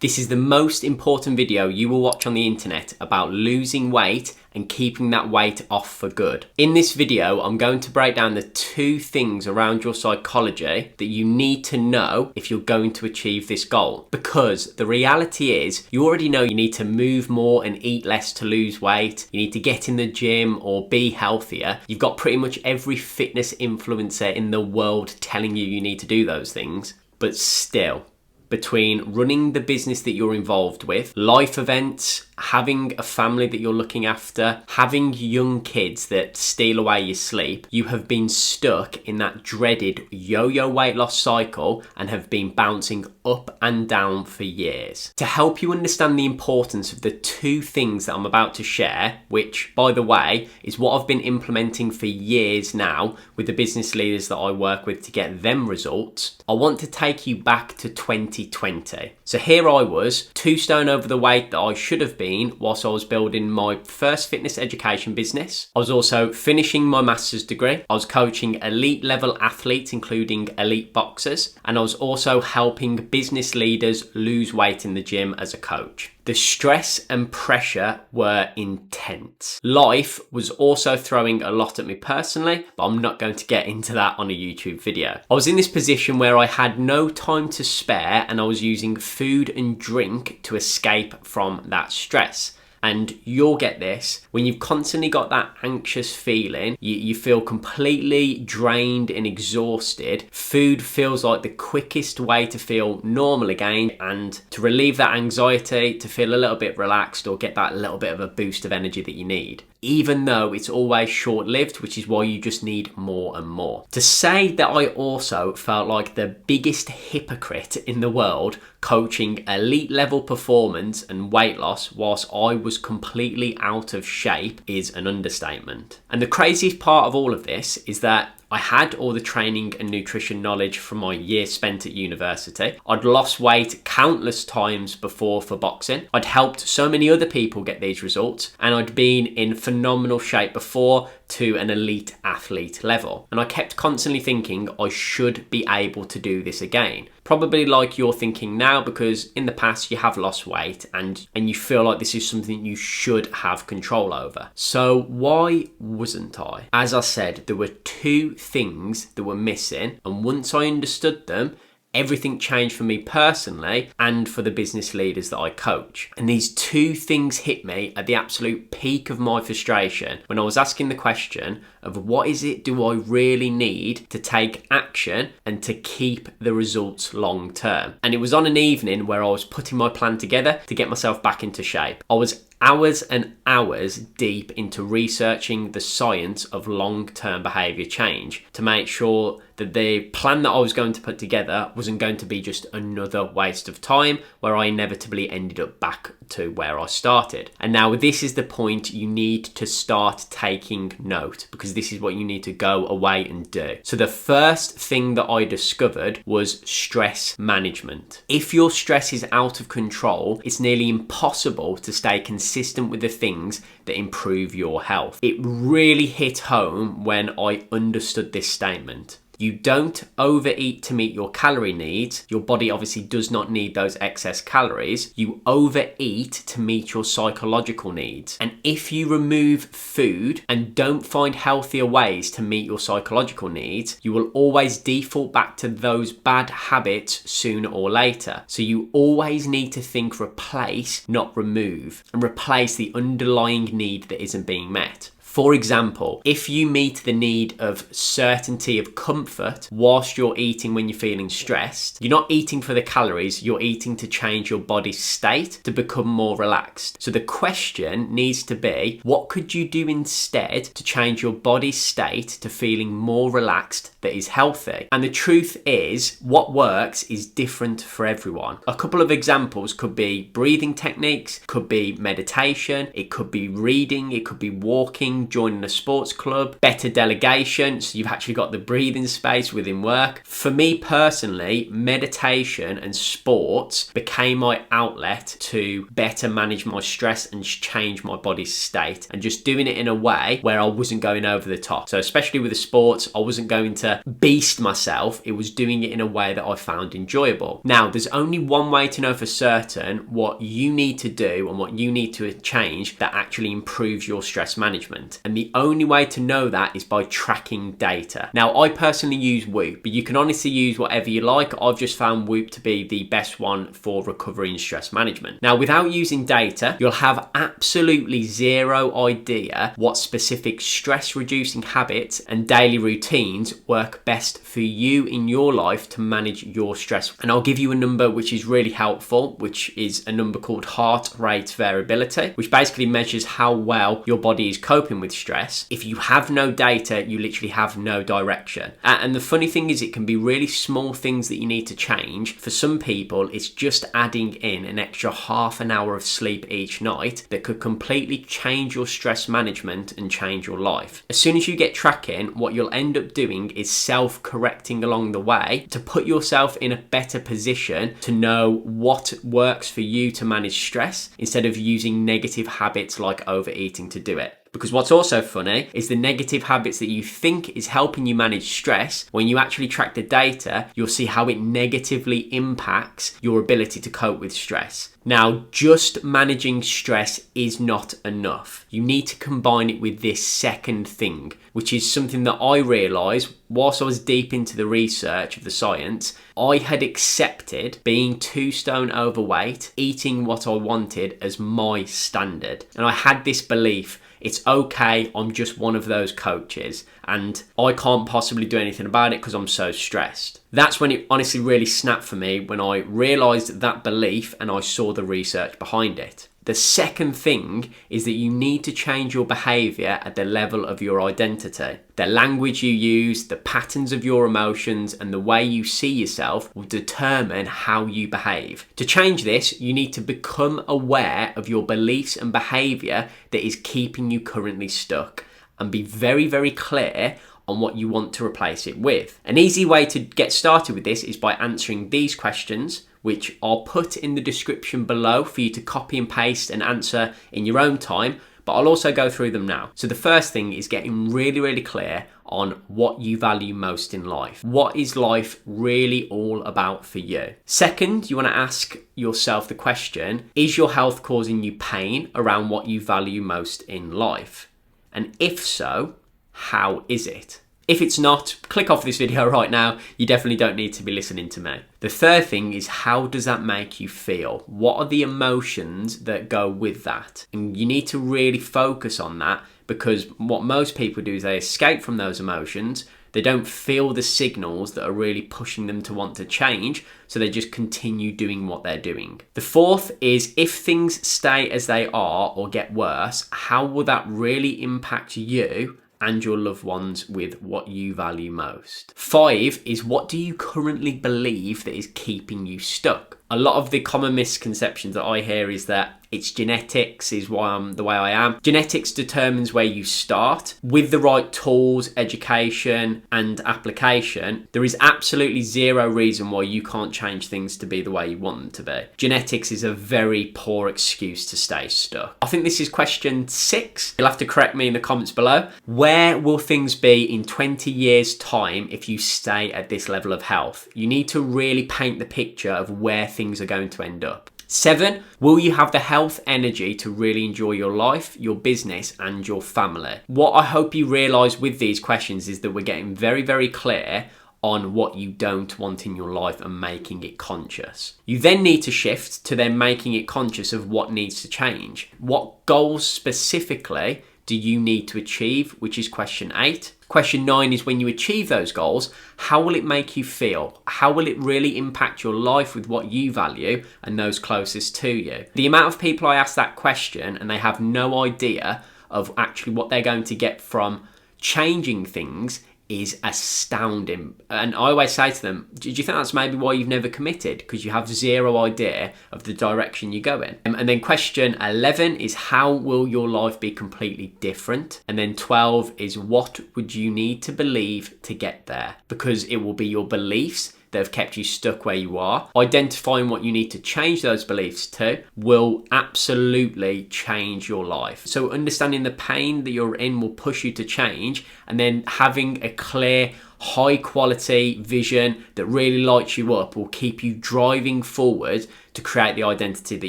This is the most important video you will watch on the internet about losing weight and keeping that weight off for good. In this video, I'm going to break down the 2 things around your psychology that you need to know if you're going to achieve this goal. Because the reality is, you already know you need to move more and eat less to lose weight. You need to get in the gym or be healthier. You've got pretty much every fitness influencer in the world telling you need to do those things. But still, between running the business that you're involved with, life events, having a family that you're looking after, having young kids that steal away your sleep, you have been stuck in that dreaded yo-yo weight loss cycle and have been bouncing up and down for years. To help you understand the importance of the 2 things that I'm about to share, which, by the way, is what I've been implementing for years now with the business leaders that I work with to get them results, I want to take you back to 2020. So here I was, 2 stone over the weight that I should have been whilst I was building my first fitness education business. I was also finishing my master's degree. I was coaching elite level athletes, including elite boxers, and I was also helping business leaders lose weight in the gym as a coach. The stress and pressure were intense. Life was also throwing a lot at me personally, but I'm not going to get into that on a YouTube video. I was in this position where I had no time to spare and I was using food and drink to escape from that stress. And you'll get this, when you've constantly got that anxious feeling, you feel completely drained and exhausted, food feels like the quickest way to feel normal again and to relieve that anxiety, to feel a little bit relaxed or get that little bit of a boost of energy that you need. Even though it's always short-lived, which is why you just need more and more. To say that I also felt like the biggest hypocrite in the world coaching elite level performance and weight loss whilst I was completely out of shape is an understatement. And the craziest part of all of this is that I had all the training and nutrition knowledge from my year spent at university. I'd lost weight countless times before for boxing. I'd helped so many other people get these results, and I'd been in phenomenal shape before to an elite athlete level. And I kept constantly thinking I should be able to do this again. Probably like you're thinking now, because in the past you have lost weight and you feel like this is something you should have control over. So why wasn't I? As I said, there were 2 things that were missing, and once I understood them, everything changed for me personally and for the business leaders that I coach. And these 2 things hit me at the absolute peak of my frustration when I was asking the question of what is it do I really need to take action and to keep the results long term. And it was on an evening where I was putting my plan together to get myself back into shape. I was hours and hours deep into researching the science of long-term behaviour change to make sure that the plan that I was going to put together wasn't going to be just another waste of time where I inevitably ended up back to where I started. And now this is the point you need to start taking note, because this is what you need to go away and do. So the first thing that I discovered was stress management. If your stress is out of control, it's nearly impossible to stay consistent with the things that improve your health. It really hit home when I understood this statement. You don't overeat to meet your calorie needs. Your body obviously does not need those excess calories. You overeat to meet your psychological needs. And if you remove food and don't find healthier ways to meet your psychological needs, you will always default back to those bad habits sooner or later. So you always need to think replace, not remove, and replace the underlying need that isn't being met. For example, if you meet the need of certainty of comfort whilst you're eating when you're feeling stressed, you're not eating for the calories, you're eating to change your body's state to become more relaxed. So the question needs to be, what could you do instead to change your body's state to feeling more relaxed that is healthy? And the truth is, what works is different for everyone. A couple of examples could be breathing techniques, could be meditation, it could be reading, it could be walking, running, joining a sports club, better delegation, so you've actually got the breathing space within work. For me personally, meditation and sports became my outlet to better manage my stress and change my body's state, and just doing it in a way where I wasn't going over the top. So especially with the sports, I wasn't going to beast myself. It was doing it in a way that I found enjoyable. Now, there's only one way to know for certain what you need to do and what you need to change that actually improves your stress management. And the only way to know that is by tracking data. Now, I personally use Whoop, but you can honestly use whatever you like. I've just found Whoop to be the best one for recovery and stress management. Now, without using data, you'll have absolutely zero idea what specific stress reducing habits and daily routines work best for you in your life to manage your stress. And I'll give you a number which is really helpful, which is a number called heart rate variability, which basically measures how well your body is coping with stress. If you have no data, you literally have no direction. And the funny thing is, it can be really small things that you need to change. For some people, it's just adding in an extra half an hour of sleep each night that could completely change your stress management and change your life. As soon as you get tracking, what you'll end up doing is self-correcting along the way to put yourself in a better position to know what works for you to manage stress, instead of using negative habits like overeating to do it. Because what's also funny is the negative habits that you think is helping you manage stress, when you actually track the data, you'll see how it negatively impacts your ability to cope with stress. Now, just managing stress is not enough. You need to combine it with this second thing, which is something that I realised whilst I was deep into the research of the science. I had accepted being 2 stone overweight, eating what I wanted as my standard. And I had this belief, it's okay, I'm just one of those coaches and I can't possibly do anything about it because I'm so stressed. That's when it honestly really snapped for me, when I realised that belief and I saw the research behind it. The second thing is that you need to change your behaviour at the level of your identity. The language you use, the patterns of your emotions, and the way you see yourself will determine how you behave. To change this, you need to become aware of your beliefs and behaviour that is keeping you currently stuck, and be very, very clear on what you want to replace it with. An easy way to get started with this is by answering these questions, which I'll put in the description below for you to copy and paste and answer in your own time, but I'll also go through them now. So the first thing is getting really, really clear on what you value most in life. What is life really all about for you? Second, you want to ask yourself the question, is your health causing you pain around what you value most in life? And if so, how is it? If it's not, click off this video right now. You definitely don't need to be listening to me. The third thing is, how does that make you feel? What are the emotions that go with that? And you need to really focus on that, because what most people do is they escape from those emotions. They don't feel the signals that are really pushing them to want to change, so they just continue doing what they're doing. The fourth is, if things stay as they are or get worse, how will that really impact you and your loved ones with what you value most? 5 is, what do you currently believe that is keeping you stuck? A lot of the common misconceptions that I hear is that it's genetics is why I'm the way I am. Genetics determines where you start. With the right tools, education, and application, there is absolutely zero reason why you can't change things to be the way you want them to be. Genetics is a very poor excuse to stay stuck. I think this is question 6. You'll have to correct me in the comments below. Where will things be in 20 years' time if you stay at this level of health? You need to really paint the picture of where things are going to end up. 7, will you have the health energy to really enjoy your life, your business, and your family? What I hope you realise with these questions is that we're getting very, very clear on what you don't want in your life and making it conscious. You then need to shift to then making it conscious of what needs to change. What goals specifically do you need to achieve, which is question 8. Question 9 is, when you achieve those goals, how will it make you feel? How will it really impact your life with what you value and those closest to you? The amount of people I ask that question and they have no idea of actually what they're going to get from changing things is astounding. And I always say to them, do you think that's maybe why you've never committed? Because you have zero idea of the direction you go in. And then question 11 is, how will your life be completely different? And then 12 is, what would you need to believe to get there? Because it will be your beliefs that have kept you stuck where you are. Identifying what you need to change those beliefs to will absolutely change your life. So understanding the pain that you're in will push you to change, and then having a clear, high quality vision that really lights you up will keep you driving forward to create the identity that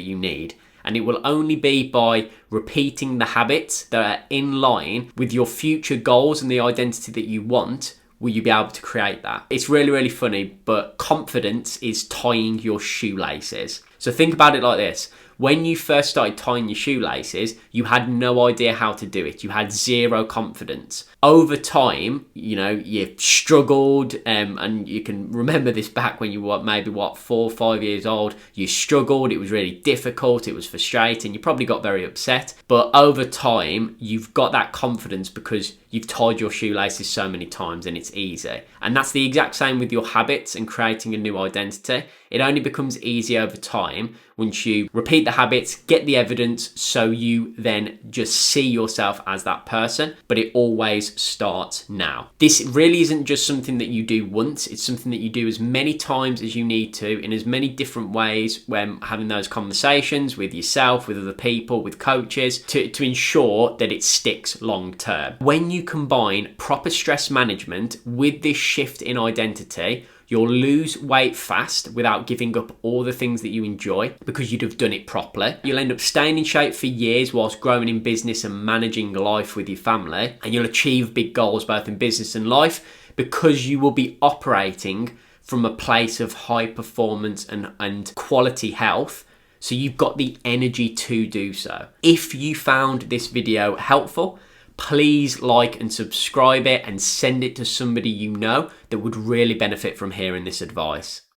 you need. And it will only be by repeating the habits that are in line with your future goals and the identity that you want will you be able to create that. It's really, really funny, but confidence is tying your shoelaces. So think about it like this. When you first started tying your shoelaces, you had no idea how to do it. You had zero confidence. Over time, you struggled, and you can remember this back when you were maybe 4 or 5 years old. You struggled, it was really difficult, it was frustrating, you probably got very upset. But over time, you've got that confidence because you've tied your shoelaces so many times and it's easy. And that's the exact same with your habits and creating a new identity. It only becomes easy over time once you repeat the habits, get the evidence, so you then just see yourself as that person. But it always starts now. This really isn't just something that you do once. It's something that you do as many times as you need to, in as many different ways, when having those conversations with yourself, with other people, with coaches, to ensure that it sticks long term. When you combine proper stress management with this shift in identity, you'll lose weight fast without giving up all the things that you enjoy, because you'd have done it properly. You'll end up staying in shape for years whilst growing in business and managing life with your family. And you'll achieve big goals both in business and life, because you will be operating from a place of high performance and quality health. So you've got the energy to do so. If you found this video helpful, please like and subscribe it and send it to somebody you know that would really benefit from hearing this advice.